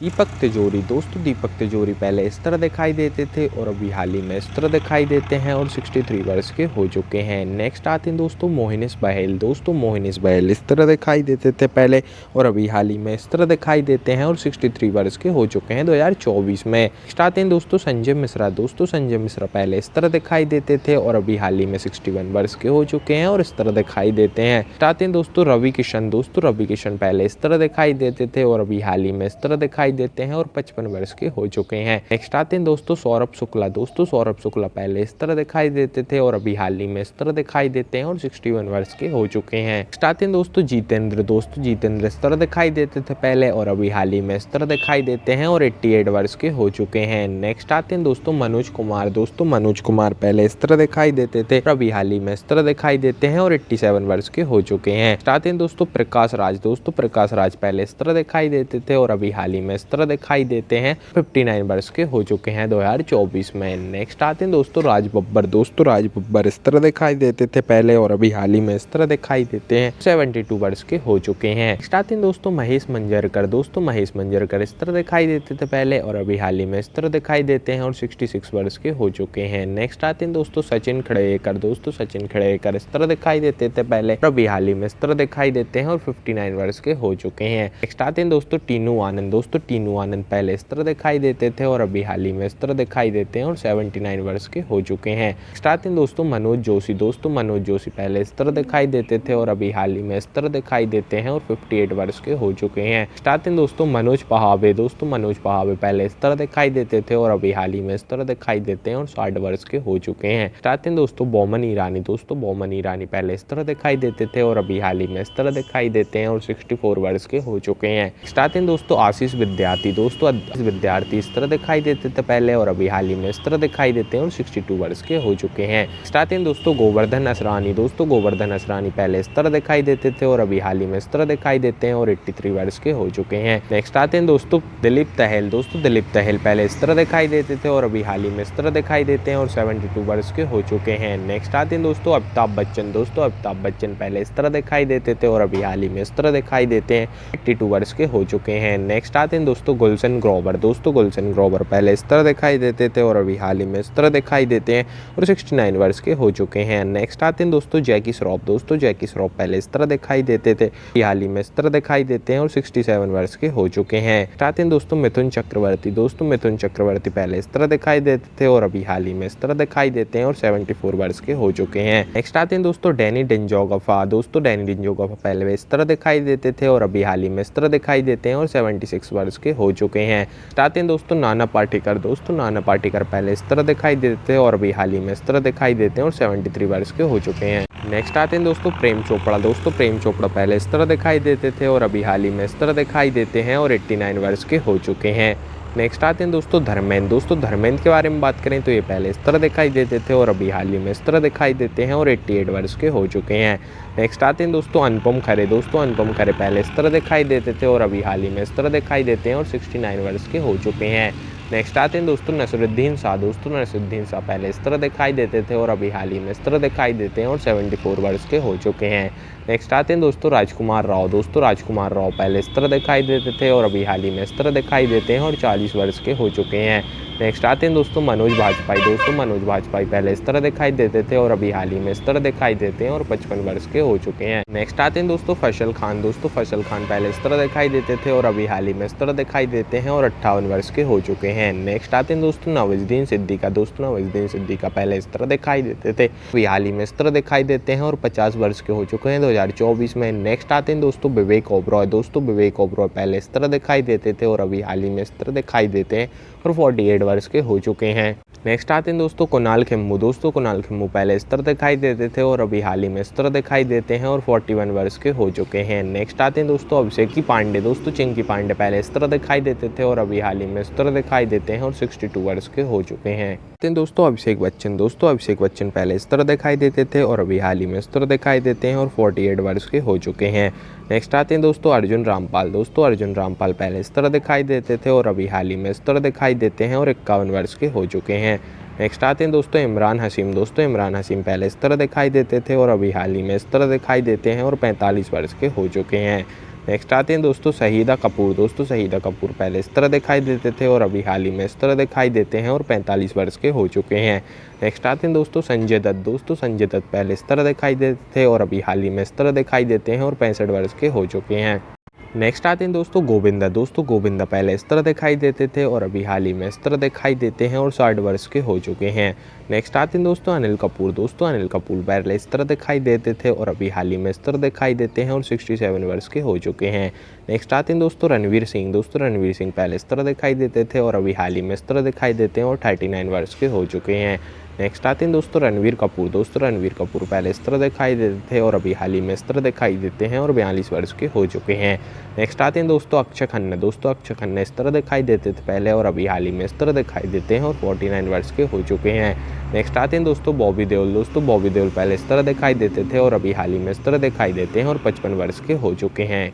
दीपक तिजोरी दोस्तों दीपक तिजोरी पहले इस तरह दिखाई देते थे और अभी हाल ही में इस तरह दिखाई देते हैं और 63 वर्ष के हो चुके हैं। नेक्स्ट आते हैं दोस्तों मोहिनीश बहल। दोस्तों मोहिनीश बहल इस तरह दिखाई देते थे पहले और अभी हाल ही में इस तरह दिखाई देते हैं और 63 वर्ष के हो चुके हैं 2024 में। नेक्स्ट आते हैं दोस्तों संजय मिश्रा। दोस्तों संजय मिश्रा पहले इस तरह दिखाई देते थे और अभी हाल ही में 61 वर्ष के हो चुके हैं और इस तरह दिखाई देते हैं। आते हैं दोस्तों रवि किशन। दोस्तों रवि किशन पहले इस तरह दिखाई देते थे और अभी हाल ही में इस तरह दिखाई देते हैं और 55 वर्ष के हो चुके हैं। नेक्स्ट आते हैं दोस्तों सौरभ शुक्ला। दोस्तों सौरभ शुक्ला पहले इस तरह दिखाई देते थे और अभी हाल ही में इस तरह दिखाई देते हैं और 61 वर्ष के हो चुके हैं। नेक्स्ट आते हैं दोस्तों जितेंद्र। दोस्तों जितेंद्र इस तरह दिखाई देते थे पहले और अभी हाल ही में इस तरह दिखाई देते हैं और 88 वर्ष के हो चुके हैं। नेक्स्ट आते हैं दोस्तों मनोज कुमार। दोस्तों मनोज कुमार पहले इस तरह दिखाई देते थे और अभी हाल ही में इस तरह दिखाई देते हैं और 87 वर्ष के हो चुके हैं। आते हैं दोस्तों प्रकाश राज। दोस्तों प्रकाश राज पहले इस तरह दिखाई देते थे और अभी हाल ही में इस तरह दिखाई देते हैं 59 वर्ष के हो चुके हैं 2024 में। नेक्स्ट आते हैं दोस्तों राज बब्बर। दोस्तों राज बब्बर इस तरह दिखाई देते थे पहले और अभी हाल ही में इस तरह दिखाई देते हैं 72 वर्ष के हो चुके हैं। नेक्स्ट आते हैं दोस्तों महेश मंजरेकर। दोस्तों महेश मंजरेकर इस तरह दिखाई देते थे पहले और अभी हाल ही में इस तरह दिखाई देते हैं और 66 वर्ष के हो चुके हैं। नेक्स्ट आते हैं दोस्तों सचिन खड़ेकर। दोस्तों सचिन खड़ेकर इस तरह दिखाई देते थे पहले और अभी हाल ही में इस तरह दिखाई देते हैं और 59 वर्ष के हो चुके हैं। नेक्स्ट आते हैं दोस्तों टीनू आनंद। दोस्तों टीनू आनंद पहले इस तरह दिखाई देते थे और अभी हाल ही में इस तरह दिखाई देते हैं और 79 वर्ष के हो चुके हैं। नेक्स्ट आते हैं दोस्तों मनोज जोशी। दोस्तों मनोज जोशी पहले इस तरह दिखाई देते थे और अभी हाल ही में इस तरह दिखाई देते हैं और 58 वर्ष के हो चुके हैं। नेक्स्ट आते हैं दोस्तों मनोज पहावे। दोस्तों मनोज पहावे पहले इस तरह दिखाई देते थे और अभी हाल ही में इस तरह दिखाई देते हैं और 60 वर्ष के हो चुके हैं। नेक्स्ट आते हैं दोस्तों बोमन ईरानी। दोस्तों बोमन ईरानी पहले इस तरह दिखाई देते थे और अभी हाल ही में इस तरह दिखाई देते हैं और 64 वर्ष के हो चुके हैं। नेक्स्ट आते हैं दोस्तों आशीष विद्यार्थी। दोस्तों विद्यार्थी इस तरह दिखाई देते थे पहले और अभी हाल ही में इस तरह दिखाई देते हैं और 62 वर्ष के हो चुके हैं। नेक्स्ट आते हैं दोस्तों गोवर्धन असरानी। दोस्तों गोवर्धन असरानी पहले इस तरह दिखाई देते थे और अभी हाल ही में इस तरह दिखाई देते हैं और 83 वर्ष के हो चुके हैं। नेक्स्ट आते हैं दोस्तों दिलीप तहल। दोस्तों दिलीप तहल पहले इस तरह दिखाई देते थे और अभी हाल ही में इस तरह दिखाई देते हैं और 72 वर्ष के हो चुके हैं। नेक्स्ट आते हैं दोस्तों अमिताभ बच्चन। दोस्तों अमिताभ बच्चन पहले इस तरह दिखाई देते थे और अभी हाल ही में इस तरह दिखाई देते हैं 82 वर्ष के हो चुके हैं। नेक्स्ट आते हैं दोस्तों गुलशन ग्रोवर। दोस्तों गुलशन ग्रोवर पहले इस तरह दिखाई देते थे और अभी हाल ही में इस तरह दिखाई देते हैं और 69 वर्ष के हो चुके हैं। नेक्स्ट आते हैं दोस्तों जैकी श्रॉफ। दोस्तों जैकी श्रॉफ पहले इस तरह दिखाई देते थे, हाल ही में इस तरह दिखाई देते हैं और 67 वर्ष के हो चुके हैं। आते हैं दोस्तों मिथुन चक्रवर्ती। दोस्तों मिथुन चक्रवर्ती पहले इस तरह दिखाई देते थे और अभी हाल ही में इस तरह दिखाई देते हैं और 74 वर्ष के हो चुके हैं। नेक्स्ट आते हैं दोस्तों डैनी डेंजोगफा। दोस्तों डैनी डेंजोगफा पहले इस तरह दिखाई देते थे और अभी हाल ही में इस तरह दिखाई देते हैं और 76 वर्ष के हो चुके हैं। आते हैं दोस्तों नाना पाटेकर। दोस्तों नाना पाटेकर पहले इस तरह दिखाई देते थे और अभी हाल ही में इस तरह दिखाई देते हैं और 73 वर्ष के हो चुके हैं। नेक्स्ट आते हैं दोस्तों प्रेम चोपड़ा। दोस्तों प्रेम चोपड़ा पहले इस तरह दिखाई देते थे और अभी हाल ही में इस तरह दिखाई देते हैं और 89 वर्ष के हो चुके हैं। नेक्स्ट आते हैं दोस्तों धर्मेंद्र। दोस्तों धर्मेंद्र के बारे में बात करें तो ये पहले इस तरह दिखाई देते थे और अभी हाल ही में इस तरह दिखाई देते हैं और 88 वर्ष के हो चुके हैं। नेक्स्ट आते हैं दोस्तों अनुपम खरे। दोस्तों अनुपम खरे पहले इस तरह दिखाई देते थे और अभी हाल ही में इस तरह दिखाई देते हैं और 69 वर्ष के हो चुके हैं। नेक्स्ट आते हैं दोस्तों नसरुद्दीन शाह। दोस्तों नसरुद्दीन शाह पहले इस तरह दिखाई देते थे और अभी हाल ही में इस तरह दिखाई देते हैं और 74 वर्ष के हो चुके हैं। नेक्स्ट आते हैं दोस्तों राजकुमार राव। दोस्तों राजकुमार राव पहले इस तरह दिखाई देते थे और अभी हाल ही में इस तरह दिखाई देते हैं और 40 वर्ष के हो चुके हैं। नेक्स्ट आते हैं दोस्तों मनोज बाजपेयी। दोस्तों मनोज बाजपेयी पहले इस तरह दिखाई देते थे और अभी हाल ही में इस तरह दिखाई देते हैं और 55 वर्ष के हो चुके हैं। नेक्स्ट आते हैं दोस्तों फैसल खान। दोस्तों फैसल खान पहले इस तरह दिखाई देते थे और अभी हाल ही में इस तरह दिखाई देते हैं और 58 वर्ष के हो चुके हैं। नेक्स्ट आते हैं दोस्तों नवाजुद्दीन सिद्दीकी। दोस्तों नवाजुद्दीन सिद्दीकी पहले इस तरह दिखाई देते थे, अभी हाल ही में इस तरह दिखाई देते हैं और 50 वर्ष के हो चुके हैं 2024 में। नेक्स्ट आते हैं दोस्तों विवेक ओबरॉय। दोस्तों विवेक ओबरॉय पहले इस तरह दिखाई देते थे और अभी हाल ही में इस तरह दिखाई देते हैं और 48 वर्ष के हो चुके हैं। नेक्स्ट आते हैं दोस्तों कुणाल खेमू। दोस्तों कुणाल खेमू पहले इस तरह दिखाई देते थे और अभी हाल ही में इस तरह दिखाई देते हैं और 41 वर्ष के हो चुके हैं। नेक्स्ट आते हैं दोस्तों अभिषेकी पांडे। दोस्तों चिंकी पांडे पहले इस तरह दिखाई देते थे और अभी हाल ही में इस तरह दिखाई देते हैं और 62 वर्ष के हो चुके हैं। दोस्तों अभिषेक बच्चन। दोस्तों अभिषेक बच्चन पहले इस तरह दिखाई देते थे और अभी हाल ही में इस तरह दिखाई देते हैं और 48 वर्ष के हो चुके हैं। नेक्स्ट आते हैं दोस्तों अर्जुन रामपाल। दोस्तों अर्जुन रामपाल पहले इस तरह दिखाई देते थे और अभी हाल ही में इस तरह दिखाई देते हैं और 51 वर्ष के हो चुके हैं। नेक्स्ट आते हैं दोस्तों इमरान हसीम। दोस्तों इमरान हसीम पहले इस तरह दिखाई देते थे और अभी हाल ही में इस तरह दिखाई देते हैं और 45 वर्ष के हो चुके हैं। नेक्स्ट आते हैं दोस्तों शहीदा कपूर। दोस्तों शहीदा कपूर पहले इस तरह दिखाई देते थे और अभी हाल ही में इस तरह दिखाई देते हैं और 45 वर्ष के हो चुके हैं। नेक्स्ट आते हैं दोस्तों संजय दत्त। दोस्तों संजय दत्त पहले इस तरह दिखाई देते थे और अभी हाल ही में इस तरह दिखाई देते हैं और 65 वर्ष के हो चुके हैं। नेक्स्ट आते हैं दोस्तों गोविंदा। दोस्तों गोविंदा पहले इस तरह दिखाई देते थे और अभी हाल ही में इस तरह दिखाई देते हैं और 60 वर्ष के हो चुके हैं। नेक्स्ट आते हैं दोस्तों अनिल कपूर। दोस्तों अनिल कपूर पहले इस तरह दिखाई देते थे और अभी हाल ही में इस तरह दिखाई देते हैं और 67 वर्ष के हो चुके हैं। नेक्स्ट आते हैं दोस्तों रणवीर सिंह। दोस्तों रणवीर सिंह पहले इस तरह दिखाई देते थे और अभी हाल ही में इस तरह दिखाई देते हैं और 39 वर्ष के हो चुके हैं। नेक्स्ट आते हैं दोस्तों रणवीर कपूर। दोस्तों रणवीर कपूर पहले इस तरह दिखाई देते थे और अभी हाल ही में इस तरह दिखाई देते हैं और 42 वर्ष के हो चुके हैं। नेक्स्ट आते हैं दोस्तों अक्षय खन्ना। दोस्तों अक्षय खन्ना इस तरह दिखाई देते थे पहले और अभी हाल ही में इस तरह दिखाई देते हैं और 49 वर्ष के हो चुके हैं। नेक्स्ट आते हैं दोस्तों बॉबी देओल। दोस्तों बॉबी देओल पहले इस तरह दिखाई देते थे और अभी हाल ही में इस तरह दिखाई देते हैं और 55 वर्ष के हो चुके हैं।